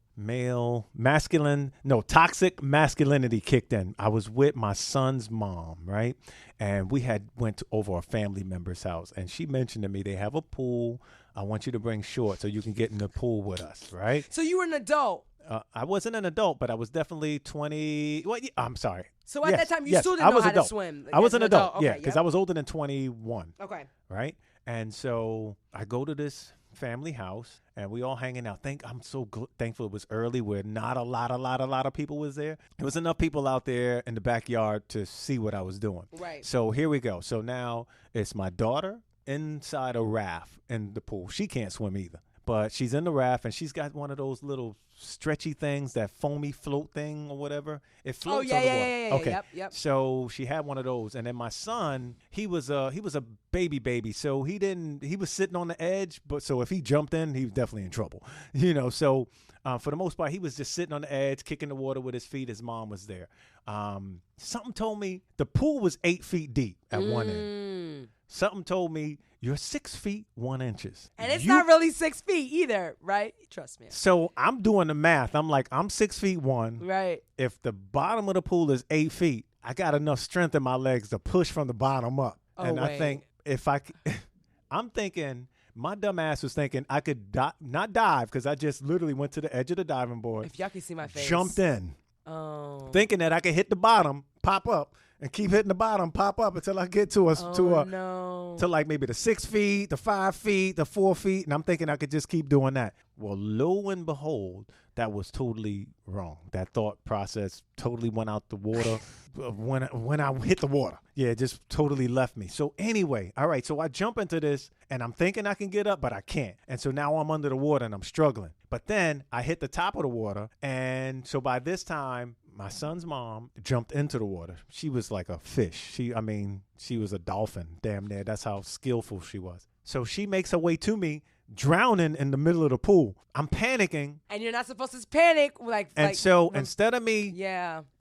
toxic masculinity kicked in. I was with my son's mom, right? And we went over a family member's house, and she mentioned to me, they have a pool. I want you to bring shorts so you can get in the pool with us, right? So you were an adult. I wasn't an adult, but I was definitely 20. Well, I'm sorry. So at that time, you still didn't know how to swim. I was an adult, okay, because I was older than 21. Okay. Right? And so I go to this family house, and we all hanging out. I'm so thankful it was early where not a lot of people was there. There was enough people out there in the backyard to see what I was doing. Right. So here we go. So now it's my daughter inside a raft in the pool. She can't swim either. But she's in the raft, and she's got one of those little stretchy things, that foamy float thing or whatever. It floats on the water. Yeah. Okay. Yep. So she had one of those, and then my son, he was a baby, so he was sitting on the edge. But so if he jumped in, he was definitely in trouble, So for the most part, he was just sitting on the edge, kicking the water with his feet. His mom was there. Something told me the pool was 8 feet deep at one end. Something told me you're 6 feet 1 inch. And it's not really 6 feet either, right? Trust me. So I'm doing the math. I'm like, I'm 6 feet 1. Right. If the bottom of the pool is 8 feet, I got enough strength in my legs to push from the bottom up. I think I'm thinking, my dumb ass was thinking I could not dive, because I just literally went to the edge of the diving board. If y'all can see my face. Jumped in. Oh. Thinking that I could hit the bottom, pop up, and keep hitting the bottom, pop up until I get to like maybe the 6 feet, the 5 feet, the 4 feet. And I'm thinking I could just keep doing that. Well, lo and behold, that was totally wrong. That thought process totally went out the water when I hit the water. Yeah, it just totally left me. So anyway, all right, so I jump into this, and I'm thinking I can get up, but I can't. And so now I'm under the water, and I'm struggling. But then I hit the top of the water, and so by this time, my son's mom jumped into the water. She was like a fish. She was a dolphin, damn near. That's how skillful she was. So she makes her way to me, drowning in the middle of the pool. I'm panicking. And you're not supposed to panic. Instead of me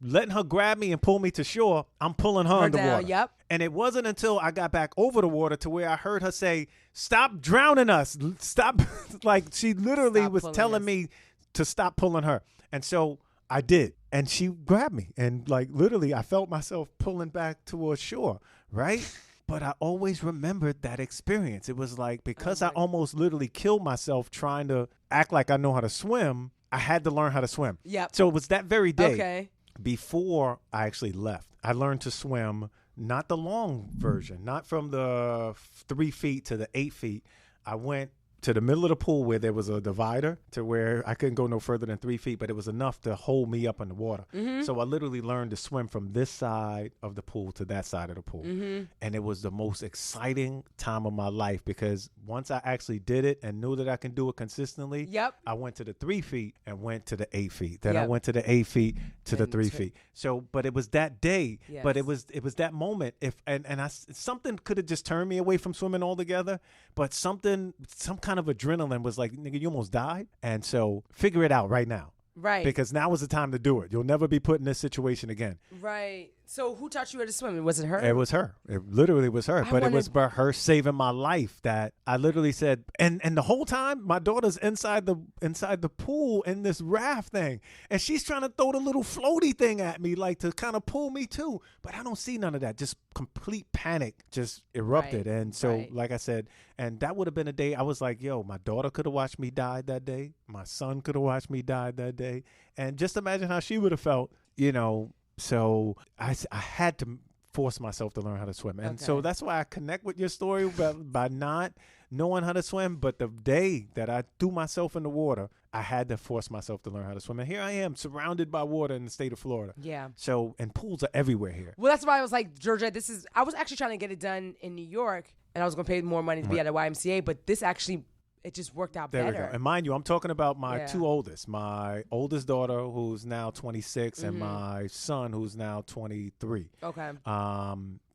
letting her grab me and pull me to shore, I'm pulling her underwater. Yep. And it wasn't until I got back over the water to where I heard her say, "Stop drowning us. Stop." Like, she literally was telling me to stop pulling her. And so I did. And she grabbed me. And like, literally, I felt myself pulling back towards shore, right? But I always remembered that experience. It was like, because I almost literally killed myself trying to act like I know how to swim, I had to learn how to swim. Yep. So it was that very day before I actually left. I learned to swim, not the long version, not from the 3 feet to the 8 feet. I went to the middle of the pool where there was a divider to where I couldn't go no further than 3 feet, but it was enough to hold me up in the water. Mm-hmm. So I literally learned to swim from this side of the pool to that side of the pool. Mm-hmm. And it was the most exciting time of my life, because once I actually did it and knew that I can do it consistently, I went to the 3 feet and went to the 8 feet. Then I went to the 8 feet to the 3 feet. So, but it was that day, but it was that moment. Something could have just turned me away from swimming altogether, but some kind of adrenaline was like, nigga, you almost died. And so figure it out right now. Right. Because now is the time to do it. You'll never be put in this situation again. Right. So who taught you how to swim? Was it her? It was her. It literally was her. It was by her saving my life that I literally said, and the whole time my daughter's inside the pool in this raft thing, and she's trying to throw the little floaty thing at me, like to kind of pull me too. But I don't see none of that. Just complete panic just erupted. Right. And so, like I said, and that would have been a day I was like, yo, my daughter could have watched me die that day. My son could have watched me die that day. And just imagine how she would have felt, So I had to force myself to learn how to swim. And so that's why I connect with your story by not knowing how to swim. But the day that I threw myself in the water, I had to force myself to learn how to swim. And here I am, surrounded by water in the state of Florida. Yeah. So, and pools are everywhere here. Well, that's why I was like, Georgette, I was actually trying to get it done in New York, and I was going to pay more money to be at a YMCA, but this actually, it just worked out better. There we go. And mind you, I'm talking about my two oldest. My oldest daughter, who's now 26, and my son, who's now 23. Okay.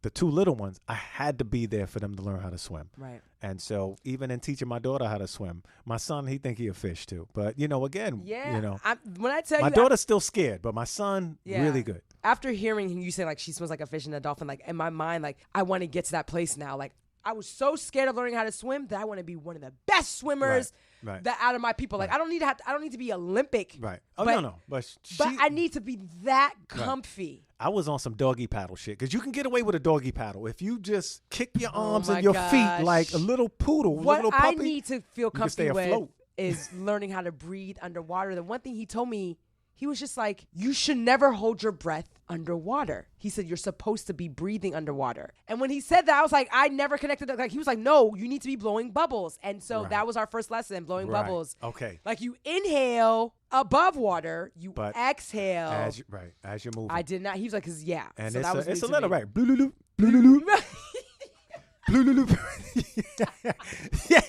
The two little ones, I had to be there for them to learn how to swim. Right. And so even in teaching my daughter how to swim, my son, he think he a fish too. But, again, when I tell my daughter's still scared, but my son, really good. After hearing you say, like, she swims like a fish and a dolphin, like, in my mind, like, I want to get to that place now. Like, I was so scared of learning how to swim that I want to be one of the best swimmers. Right. that out of my people. Like I don't need to be Olympic. Right. Oh, but, no. But I need to be that comfy. I was on some doggy paddle shit because you can get away with a doggy paddle if you just kick your arms and your feet like a little poodle, what little puppy. I need to feel comfy with is learning how to breathe underwater. The one thing he told me, he was just like, you should never hold your breath underwater. He said, you're supposed to be breathing underwater. And when he said that, I was like, I never connected that. Like, he was like, no, you need to be blowing bubbles. And so that was our first lesson, blowing bubbles. Okay. Like you inhale above water, you exhale. As you're moving. I did not. He was like, yeah. And so it's a little right. Blue, blue, yeah,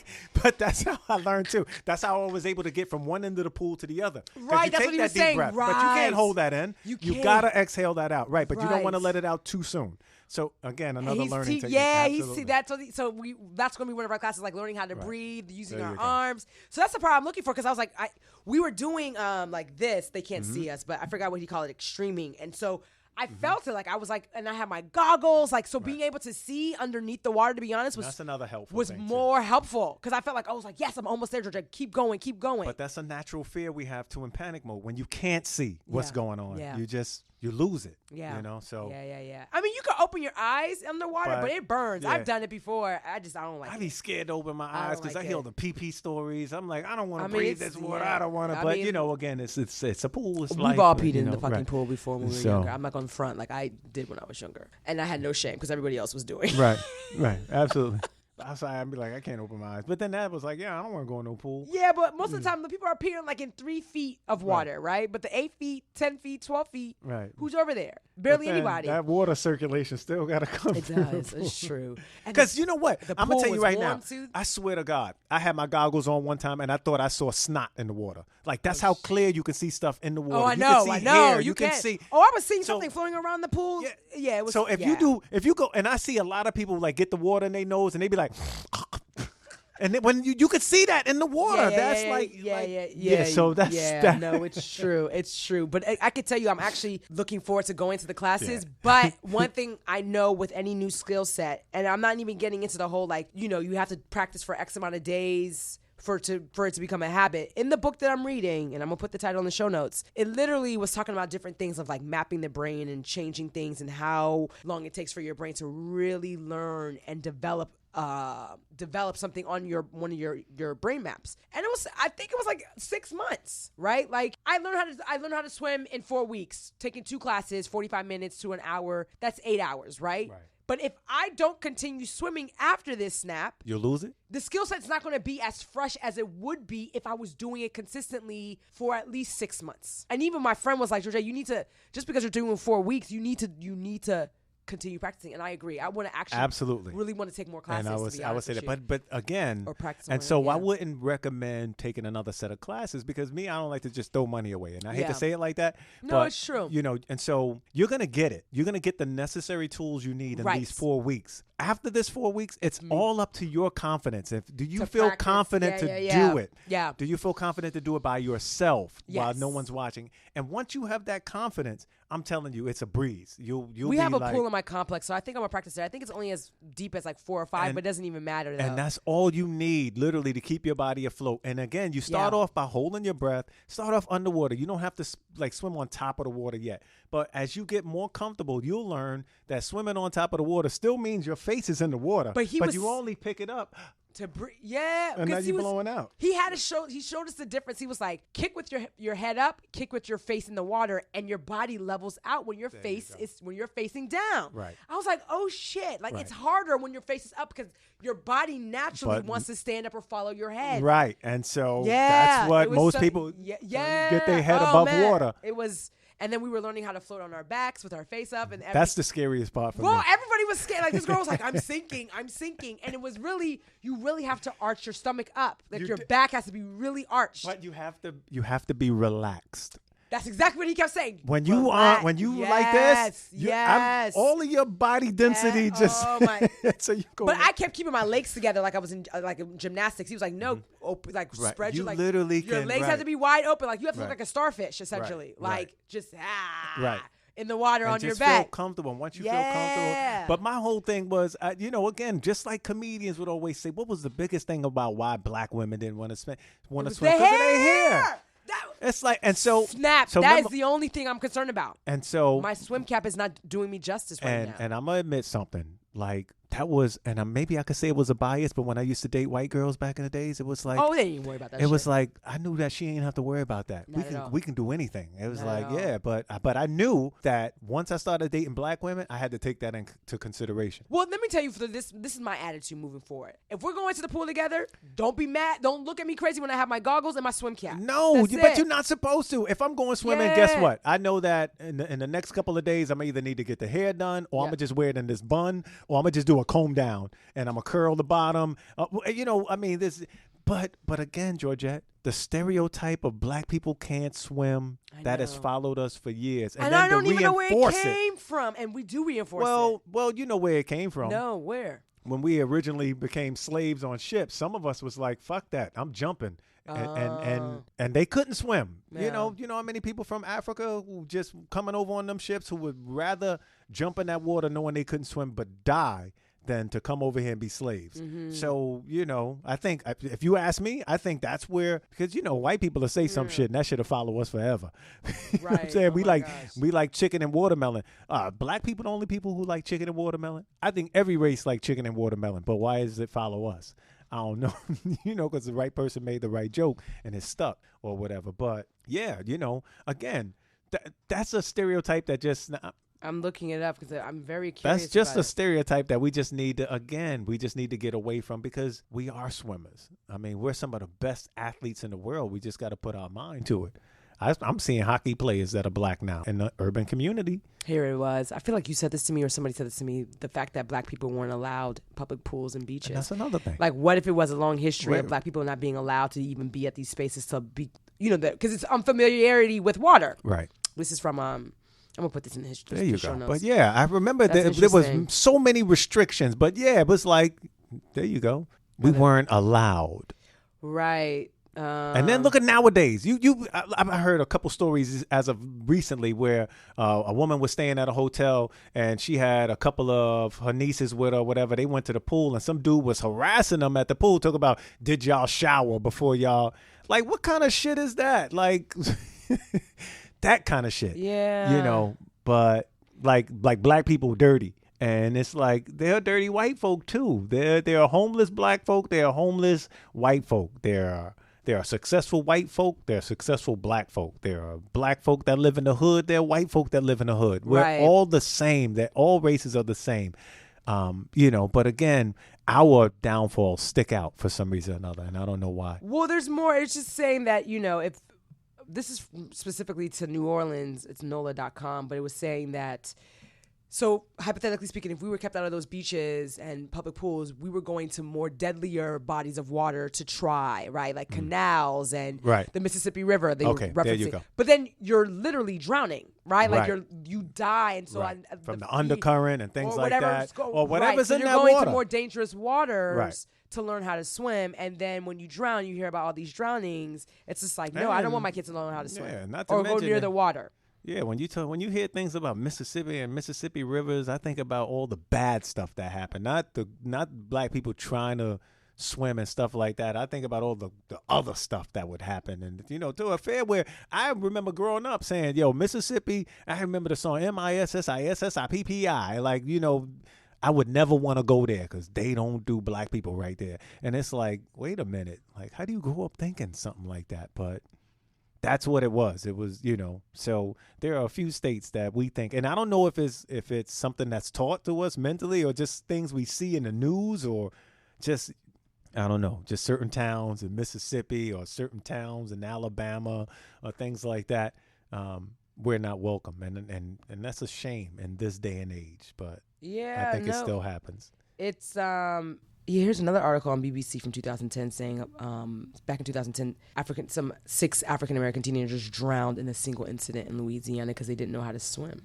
but that's how I learned too. That's how I was able to get from one end of the pool to the other. Right, that's what he was saying. Right. But you can't hold that in. You gotta exhale that out. Right, but you don't want to let it out too soon. So again, another learning technique. Yeah, that's going to be one of our classes, like learning how to breathe, using our arms. So that's the part I'm looking for, because I was like, we were doing like this. They can't see us, but I forgot what he called it, extreming, and so. I felt it, like I was like, and I had my goggles, like, so being able to see underneath the water, to be honest, that's another helpful was thing more helpful, because I felt like I was like, yes, I'm almost there, Georgette. Keep going. But that's a natural fear we have too in panic mode when you can't see what's going on. You lose it. Yeah. You know, so. Yeah. I mean, you can open your eyes underwater, but it burns. Yeah. I've done it before. I don't like it. I'd be scared to open my eyes because I hear the pee stories. I'm like, I don't want to breathe this water. I don't want to. But, you know, again, it's a pool. It's life. We've all peed in the fucking pool before when we were younger. I'm not going to front like I did when I was younger. And I had no shame because everybody else was doing. Right. Absolutely. Outside, I'd be like, I can't open my eyes. But then that was like, I don't want to go in no pool. Yeah, but most of the time, the people are peeing like in 3 feet of water, right? But the 8 feet, 10 feet, 12 feet, who's over there? Barely anybody. That water circulation still got to come through. It does. It's true. Because you know what? I'm going to tell you right now. I swear to God, I had my goggles on one time, and I thought I saw snot in the water. Like, that's how clear you can see stuff in the water. Oh, I know. Hair. You can see. Oh, I was seeing something floating around the pool. Yeah, it was. So if you go, and I see a lot of people like get the water in their nose, and they be like, and then when you could see that in the water, So that's no, it's true. It's true. But I could tell you, I'm actually looking forward to going to the classes. Yeah. But one thing I know with any new skill set, and I'm not even getting into the whole like, you have to practice for X amount of days for it to become a habit. In the book that I'm reading, and I'm gonna put the title in the show notes, it literally was talking about different things of like mapping the brain and changing things and how long it takes for your brain to really learn and develop something on one of your brain maps. And I think it was like 6 months, right? Like I learned how to swim in 4 weeks, taking 2 classes, 45 minutes to an hour. That's 8 hours, right? But if I don't continue swimming after this snap, you'll lose it. The skill set's not going to be as fresh as it would be if I was doing it consistently for at least 6 months. And even my friend was like, Georgette, you need to, just because you're doing 4 weeks, you need to continue practicing. And I agree. I want to actually really want to take more classes. And I would say that, but again, or practice. And so I wouldn't recommend taking another set of classes because I don't like to just throw money away. And I hate to say it like that. No, but, it's true. And so you're gonna get it. You're gonna get the necessary tools you need in these 4 weeks. After this 4 weeks, it's all up to your confidence. Do you feel confident to do it? Yeah. Do you feel confident to do it by yourself while no one's watching? And once you have that confidence, I'm telling you, it's a breeze. We have a pool in my complex, so I think I'm gonna practice there. I think it's only as deep as like 4 or 5, but it doesn't even matter. And that's all you need, literally, to keep your body afloat. And again, you start off by holding your breath. Start off underwater. You don't have to like swim on top of the water yet. But as you get more comfortable, you'll learn that swimming on top of the water still means your face is in the water. But you only pick it up to breathe. Yeah, and now you're blowing out. He showed us the difference. He was like, kick with your head up, kick with your face in the water, and your body levels out when when you're facing down. Right. I was like, oh shit! Like it's harder when your face is up because your body naturally wants to stand up or follow your head. Right, and so that's what most people get their head above water. It was. And then we were learning how to float on our backs with our face up. That's the scariest part for me. Well, everybody was scared. Like this girl was like, I'm sinking. And it was really, you really have to arch your stomach up. Like your back has to be really arched. But you have to be relaxed. That's exactly what he kept saying. When you like this, all of your body density just. Oh my! So you go. But I kept keeping my legs together like I was in gymnastics. He was like, no, spread your legs. Literally your legs have to be wide open. Like you have to look like a starfish, essentially. Just Right. in the water and on your just back. feel comfortable. And once you feel comfortable. But my whole thing was, again, just like comedians would always say, what was the biggest thing about why black women didn't want to swim? Because of their hair. It's like, and so snap. So that is the only thing I'm concerned about. And so my swim cap is not doing me justice right now. And I'm gonna admit something. Like that was, and maybe I could say it was a bias, but when I used to date white girls back in the days, it was like, oh, they didn't worry about that. It was like I knew that she ain't have to worry about that. Not We can do anything. It was Not like, yeah, but I knew that once I started dating black women, I had to take that into consideration. Well, let me tell you, this is my attitude moving forward. If we're going to the pool together, don't be mad. Don't look at me crazy when I have my goggles and my swim cap. No, but you're not supposed to. If I'm going swimming, guess what? I know that in the next couple of days, I'm either need to get the hair done, or I'm gonna just wear it in this bun, or I'm gonna just do a comb down and I'm gonna curl the bottom. This. But again, Georgette, the stereotype of black people can't swim that has followed us for years, and I don't even know where it came from, and we do reinforce it. Well, you know where it came from. No, where? When we originally became slaves on ships, some of us was like, "Fuck that, I'm jumping." And they couldn't swim. Yeah. You know how many people from Africa who just coming over on them ships who would rather jump in that water knowing they couldn't swim but die than to come over here and be slaves. Mm-hmm. So, I think if you ask me, I think that's where, because, white people will say some shit and that shit will follow us forever. You know what I'm saying? We like chicken and watermelon. Black people, the only people who like chicken and watermelon. I think every race like chicken and watermelon, but why does it follow us? I don't know, because the right person made the right joke and it stuck or whatever. But yeah, again, that's a stereotype that just, I'm looking it up because I'm very curious. That's just a stereotype that we just need to get away from, because we are swimmers. I mean, we're some of the best athletes in the world. We just got to put our mind to it. I'm seeing hockey players that are black now in the urban community. Here it was. I feel like you said this to me or somebody said this to me. The fact that black people weren't allowed public pools and beaches. And that's another thing. Like, what if it was a long history of black people not being allowed to even be at these spaces to be, because it's unfamiliarity with water. Right. This is from, I'm going to put this in the history. There you go. But yeah, I remember that there was so many restrictions, but yeah, it was like, there you go. We weren't allowed. Right. And then look at nowadays. I heard a couple stories as of recently where a woman was staying at a hotel and she had a couple of her nieces with her, whatever. They went to the pool and some dude was harassing them at the pool. Talk about, did y'all shower before y'all? Like, what kind of shit is that? Like, that kind of shit. Yeah. But like black people dirty. And it's like, they're dirty white folk too. They're homeless black folk. They're homeless white folk. There are successful white folk. There are successful black folk. There are black folk that live in the hood. There are white folk that live in the hood. We're all the same. That all races are the same. But again, our downfalls stick out for some reason or another, and I don't know why. Well, there's more. It's just saying that, if this is specifically to New Orleans, it's NOLA.com, but it was saying that, so hypothetically speaking, if we were kept out of those beaches and public pools, we were going to more deadlier bodies of water to try, right? Like canals and the Mississippi River. They were referencing. There you go. But then you're literally drowning, right? Like you die, and so from the undercurrent and things like that, or whatever's so in that water. You're going water. to more dangerous waters to learn how to swim, and then when you drown, you hear about all these drownings. It's just like, no, I don't want my kids to learn how to swim or go near the water. Yeah, when you hear things about Mississippi and Mississippi rivers, I think about all the bad stuff that happened. Not black people trying to swim and stuff like that. I think about all the other stuff that would happen, and to a fair where I remember growing up saying, "Yo, Mississippi." I remember the song MISSISSIPPI. Like, I would never want to go there because they don't do black people right there. And it's like, wait a minute, like, how do you grow up thinking something like that? But that's what it was. It was, so there are a few states that we think, and I don't know if it's something that's taught to us mentally or just things we see in the news or just, I don't know, just certain towns in Mississippi or certain towns in Alabama or things like that. We're not welcome. And that's a shame in this day and age, but I think it still happens. It's, here's another article on BBC from 2010 saying, back in 2010, some 6 African-American teenagers drowned in a single incident in Louisiana because they didn't know how to swim.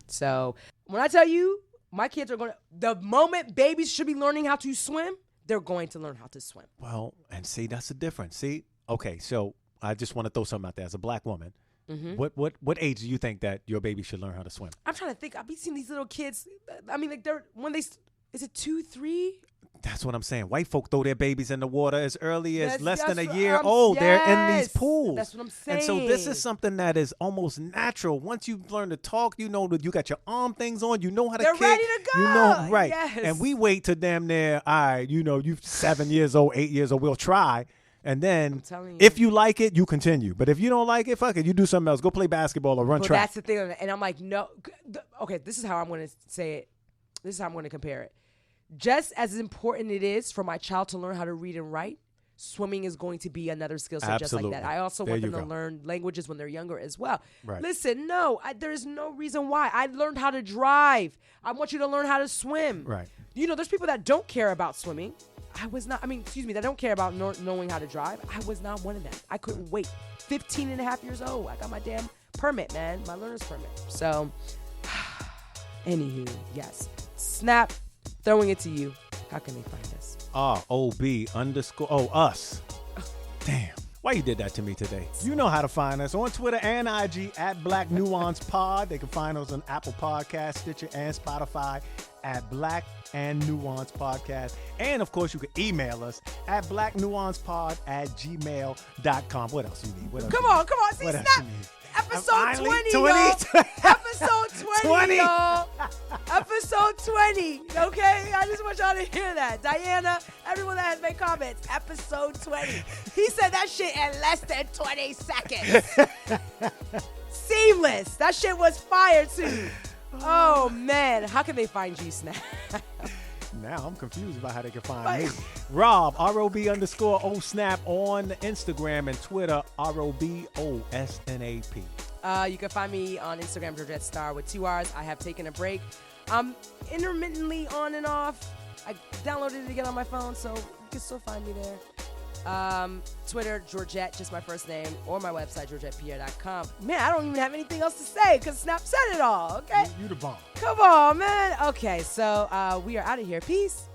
So when I tell you, my kids are the moment babies should be learning how to swim, they're going to learn how to swim. Well, and see, that's the difference. See, okay, so I just want to throw something out there as a black woman. What age do you think that your baby should learn how to swim? I'm trying to think. I've been seeing these little kids. I mean, like is it 2, 3? That's what I'm saying. White folk throw their babies in the water as early as less than a what year I'm- old. They're in these yes, pools. That's what I'm saying. And so this is something that is almost natural. Once you learn to talk, you know that you got your arm things on. You know how to They're kick. ready to go. You know, right. Yes. And we wait to damn near, all right, you 7 years old, 8 years old, we'll try. And then telling you. if you like it, you continue. But if you don't like it, fuck it. You do something else. Go play basketball or run But track. that's the thing. And I'm like, no. Okay, this is how I'm going to say it. This is how I'm going to compare it. Just as important it is for my child to learn how to read and write, swimming is going to be another skill set just like that. I also want them to learn languages when they're younger as well. Right. Listen, there's no reason why. I learned how to drive. I want you to learn how to swim. Right. There's people that don't care about swimming. That don't care about knowing how to drive. I was not one of them. I couldn't wait. 15 and a half years old. I got my damn permit, man. My learner's permit. So, anywho, yes. Snap, throwing it to you. How can they find us? ROB_us. Damn. Why you did that to me today? You know how to find us on Twitter and IG at Black Nuance Pod. They can find us on Apple Podcasts, Stitcher, and Spotify at Black and Nuance Podcast. And of course, you can email us at blacknuancepod@gmail.com. What else you need? Come on. See, what else Snap. you need? Episode 20, y'all. Episode 20, y'all. Episode 20, okay? I just want y'all to hear that. Diana, everyone that has made comments, episode 20. He said that shit in less than 20 seconds. Seamless. That shit was fire, too. Oh, man. How can they find you, Snap? Now I'm confused about how they can find me. Rob, ROB_OSNAP on Instagram and Twitter, ROBOSNAP. You can find me on Instagram, Georgette Star with 2 R's. I have taken a break. I'm intermittently on and off. I downloaded it again on my phone, so you can still find me there. Twitter, Georgette, just my first name, or my website, georgettepierre.com. Man, I don't even have anything else to say because Snap said it all, okay? You the bomb. Come on, man. Okay, so we are out of here. Peace.